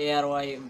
ARY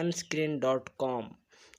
unscreen.com۔